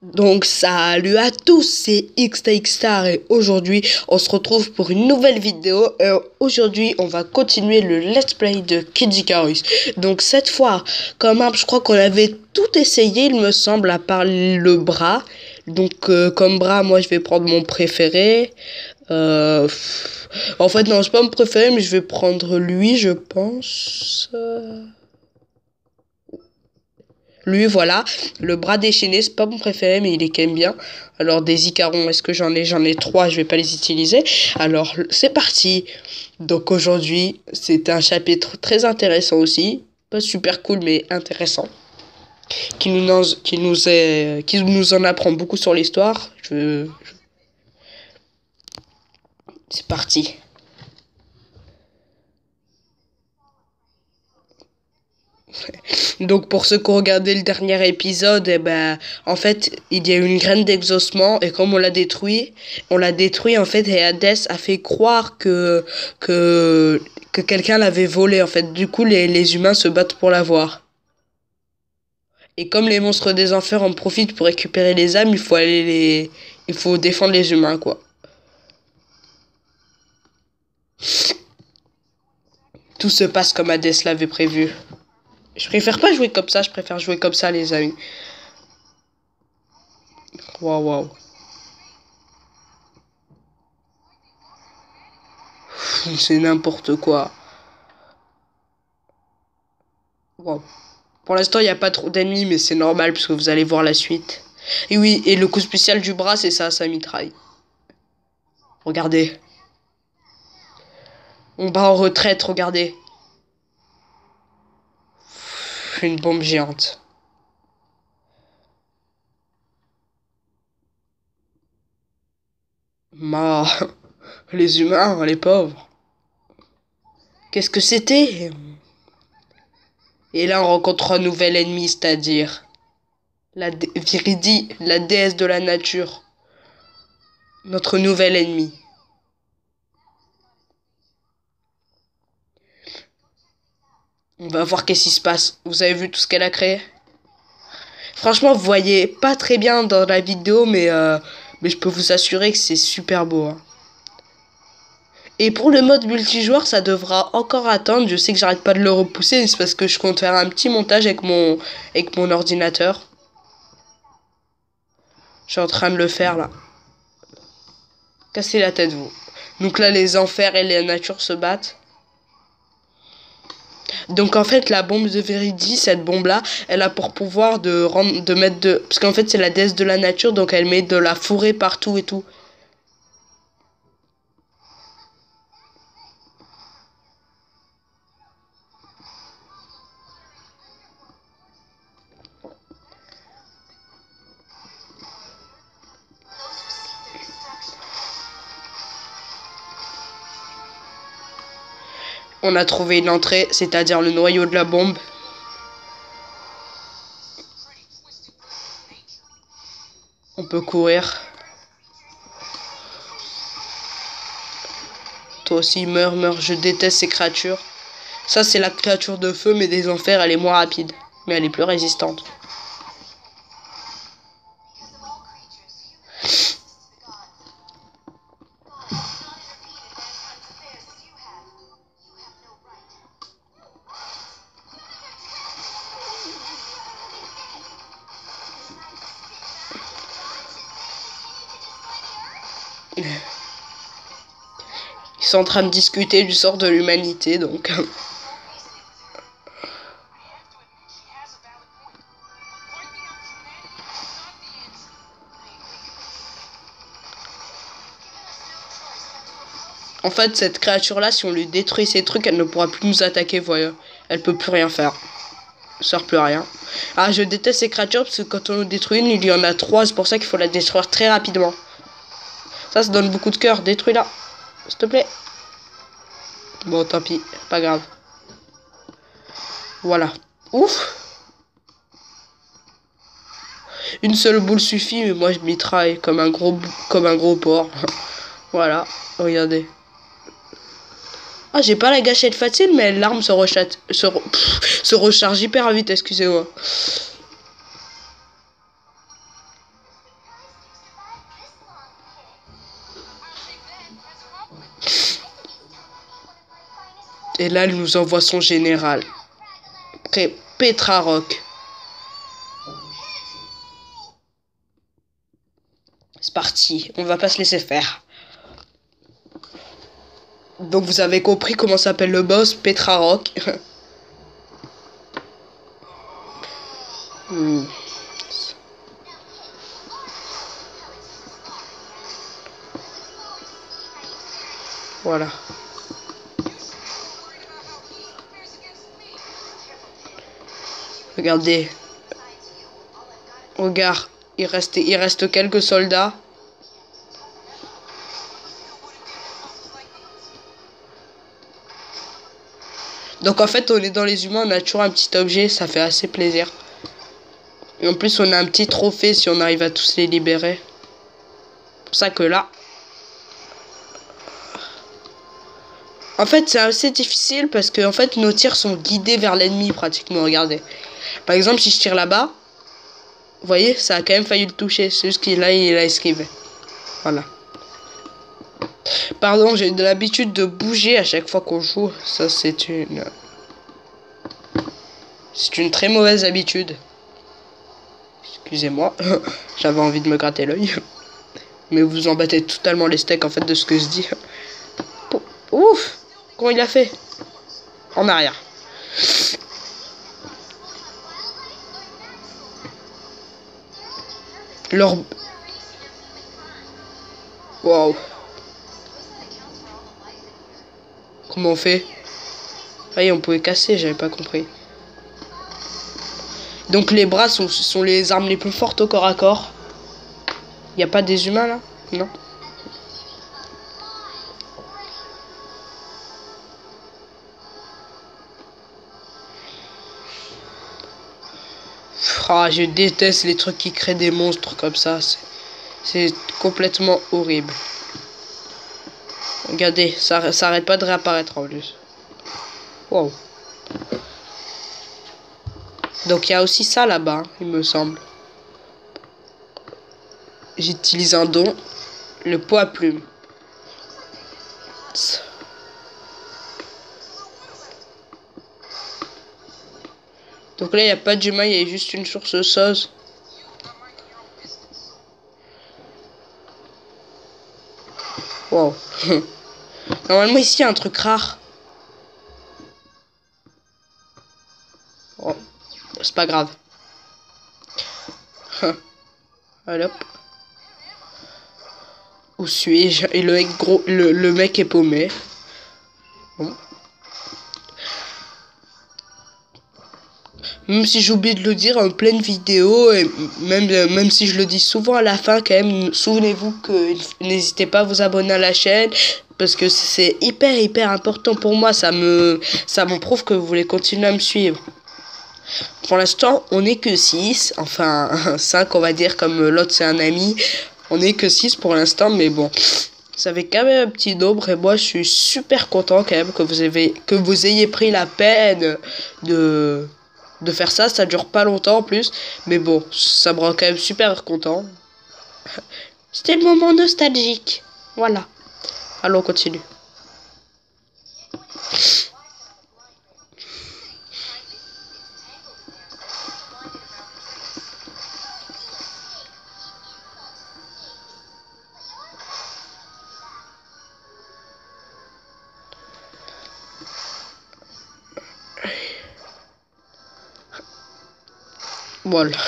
Donc salut à tous, c'est XTXstar et aujourd'hui on se retrouve pour une nouvelle vidéo. Aujourd'hui on va continuer le let's play de Kid Icarus. Donc cette fois, quand même, je crois qu'on avait tout essayé il me semble à part le bras. Donc comme bras, moi je vais prendre mon préféré. En fait non, c'est pas mon préféré mais je vais prendre lui je pense. Lui, voilà, le bras déchaîné, c'est pas mon préféré, mais il est quand même bien. Alors, des Icarons, est-ce que j'en ai? J'en ai trois, je vais pas les utiliser. Alors, c'est parti. Donc, aujourd'hui, c'est un chapitre très intéressant aussi. Pas super cool, mais intéressant. Qui nous en apprend beaucoup sur l'histoire. C'est parti. Donc pour ceux qui ont regardé le dernier épisode, eh ben, en fait, il y a eu une graine d'exaucement et comme on l'a détruit en fait et Hades a fait croire que quelqu'un l'avait volé en fait. Du coup, les humains se battent pour l'avoir. Et comme les monstres des enfers en profitent pour récupérer les âmes, il faut défendre les humains quoi. Tout se passe comme Hades l'avait prévu. Je préfère pas jouer comme ça, je préfère jouer comme ça les amis. Waouh waouh. C'est n'importe quoi. Wow. Pour l'instant, il n'y a pas trop d'ennemis, mais c'est normal parce que vous allez voir la suite. Et oui, et le coup spécial du bras, c'est ça, ça mitraille. Regardez. On bat en retraite, regardez. Une bombe géante. Ma, les humains, les pauvres. Qu'est-ce que c'était? Et là, on rencontre un nouvel ennemi, c'est-à-dire Viridi, la déesse de la nature. Notre nouvel ennemi. On va voir qu'est-ce qui se passe. Vous avez vu tout ce qu'elle a créé? Franchement, vous voyez pas très bien dans la vidéo, mais je peux vous assurer que c'est super beau. Hein. Et pour le mode multijoueur, ça devra encore attendre. Je sais que j'arrête pas de le repousser, c'est parce que je compte faire un petit montage avec mon ordinateur. Je suis en train de le faire là. Cassez la tête, vous. Donc là, les enfers et la nature se battent. Donc en fait, la bombe de Veridi, cette bombe-là, elle a pour pouvoir de mettre de... Parce qu'en fait, c'est la déesse de la nature, donc elle met de la forêt partout et tout. On a trouvé une entrée, c'est-à-dire le noyau de la bombe. On peut courir. Toi aussi, meurs, meurs. Je déteste ces créatures. Ça, c'est la créature de feu, mais des enfers, elle est moins rapide. Mais elle est plus résistante. Ils sont en train de discuter du sort de l'humanité, donc... En fait, cette créature-là, si on lui détruit ses trucs, elle ne pourra plus nous attaquer, voyez. Elle peut plus rien faire. Ça sert plus à rien. Ah, je déteste ces créatures parce que quand on en détruit une, il y en a trois. C'est pour ça qu'il faut la détruire très rapidement. Ça donne beaucoup de cœur. Détruis-la. S'il te plaît. Bon, tant pis. Pas grave. Voilà. Ouf. Une seule boule suffit, mais moi je mitraille comme un gros porc. Voilà. Regardez. Ah, j'ai pas la gâchette facile, mais l'arme se recharge hyper vite, excusez-moi. Et là, elle nous envoie son général. Petrarok. C'est parti. On va pas se laisser faire. Donc vous avez compris comment s'appelle le boss, Petrarok. Voilà. Regardez. Regarde, il reste quelques soldats. Donc en fait, on est dans les humains, on a toujours un petit objet, ça fait assez plaisir. Et en plus, on a un petit trophée si on arrive à tous les libérer. C'est pour ça que là... En fait, c'est assez difficile parce que en fait, nos tirs sont guidés vers l'ennemi pratiquement, regardez. Par exemple, si je tire là-bas, vous voyez, ça a quand même failli le toucher. C'est juste qu'il a esquivé. Voilà. Pardon, j'ai de l'habitude de bouger à chaque fois qu'on joue. Ça, c'est une très mauvaise habitude. Excusez-moi, j'avais envie de me gratter l'œil. Mais vous en battez totalement les steaks en fait de ce que je dis. Ouf! Comment il a fait? En arrière. Leur... Wow. Comment on fait? Ah, on pouvait casser, j'avais pas compris. Donc les bras sont les armes les plus fortes au corps à corps. Y a pas des humains là? Non. Ah, je déteste les trucs qui créent des monstres comme ça. C'est complètement horrible. Regardez, ça arrête pas de réapparaître en plus. Wow. Donc il y a aussi ça là-bas, il me semble. J'utilise un don, le pot à plume. Donc là, il n'y a pas d'humain, il y a juste une source sauce. Wow. Normalement, ici, il y a un truc rare. Oh, c'est pas grave. Allez hop. Où suis-je? Et le mec est paumé. Bon. Même si j'oublie de le dire en pleine vidéo, et même si je le dis souvent à la fin, quand même, souvenez-vous que n'hésitez pas à vous abonner à la chaîne, parce que c'est hyper important pour moi, ça me prouve que vous voulez continuer à me suivre. Pour l'instant, on n'est que 6, enfin 5 on va dire, comme l'autre c'est un ami, on n'est que 6 pour l'instant, mais bon, ça fait quand même un petit nombre, et moi je suis super content quand même que vous ayez pris la peine de faire ça. Ça dure pas longtemps en plus, mais bon, ça me rend quand même super content. C'était le moment nostalgique. Voilà. Allons, on continue. Voilà.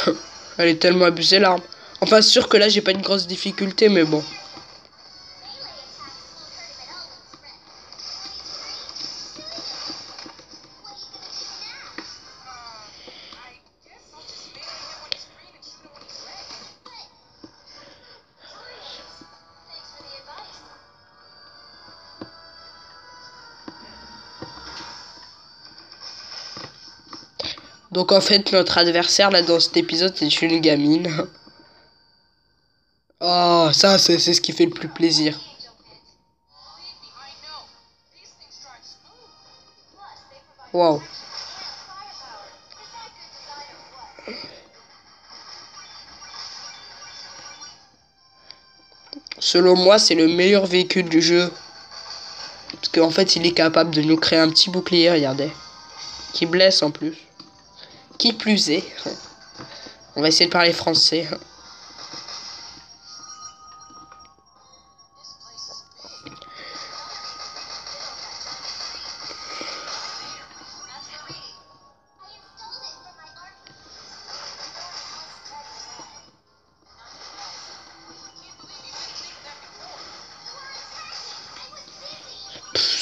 Elle est tellement abusée l'arme. Enfin, sûr que là, j'ai pas une grosse difficulté, mais bon. Donc en fait, notre adversaire là dans cet épisode, c'est une gamine. Oh, ça c'est ce qui fait le plus plaisir. Wow. Selon moi, c'est le meilleur véhicule du jeu. Parce qu'en fait, il est capable de nous créer un petit bouclier, regardez. Qui blesse en plus. Qui plus est. On va essayer de parler français.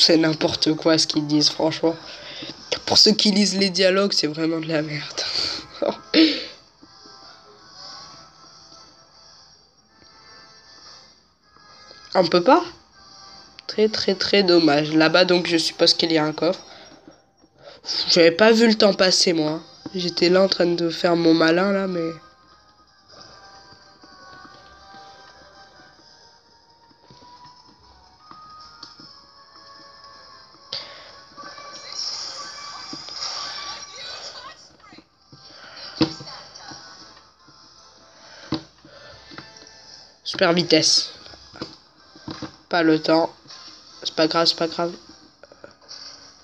C'est n'importe quoi ce qu'ils disent, franchement. Pour ceux qui lisent les dialogues, c'est vraiment de la merde. On peut pas? Très très très dommage. Là-bas, donc, je suppose qu'il y a un coffre. J'avais pas vu le temps passer, moi. J'étais là en train de faire mon malin, là, mais... Super vitesse. Pas le temps. C'est pas grave, c'est pas grave.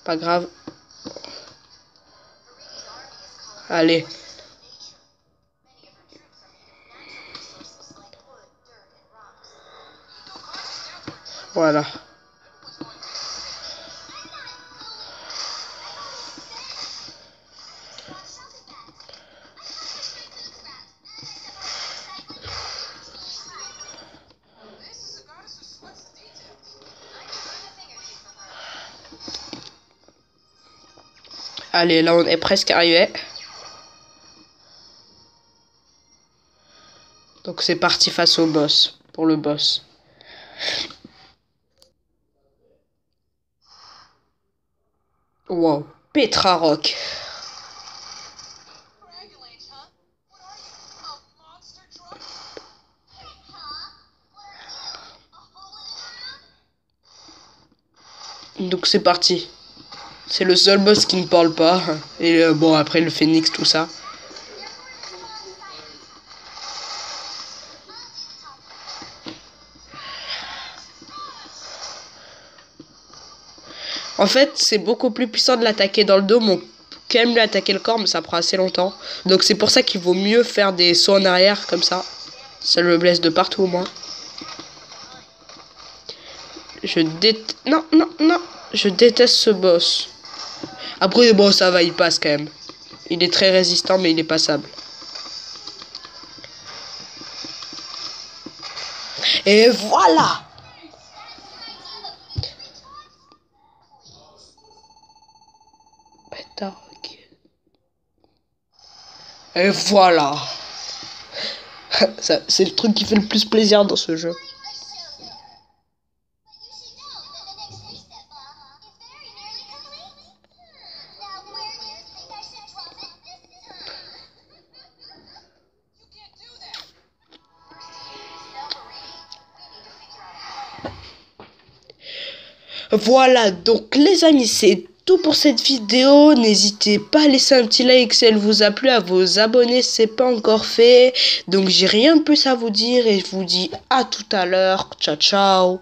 Pas grave. Allez. Voilà. Allez, là on est presque arrivé. Donc c'est parti face au boss. Pour le boss. Wow. Petra Rock. Donc c'est parti. C'est le seul boss qui ne parle pas. Et bon, après le phénix, tout ça. En fait, c'est beaucoup plus puissant de l'attaquer dans le dos. Mais on peut quand même lui attaquer le corps, mais ça prend assez longtemps. Donc c'est pour ça qu'il vaut mieux faire des sauts en arrière, comme ça. Ça le blesse de partout au moins. Non, non, non. Je déteste ce boss. Après, bon, ça va, il passe quand même. Il est très résistant, mais il est passable. Et voilà! Et voilà! C'est le truc qui fait le plus plaisir dans ce jeu. Voilà, donc les amis, c'est tout pour cette vidéo. N'hésitez pas à laisser un petit like si elle vous a plu, à vous abonner si c'est pas encore fait. Donc j'ai rien de plus à vous dire et je vous dis à tout à l'heure. Ciao, ciao.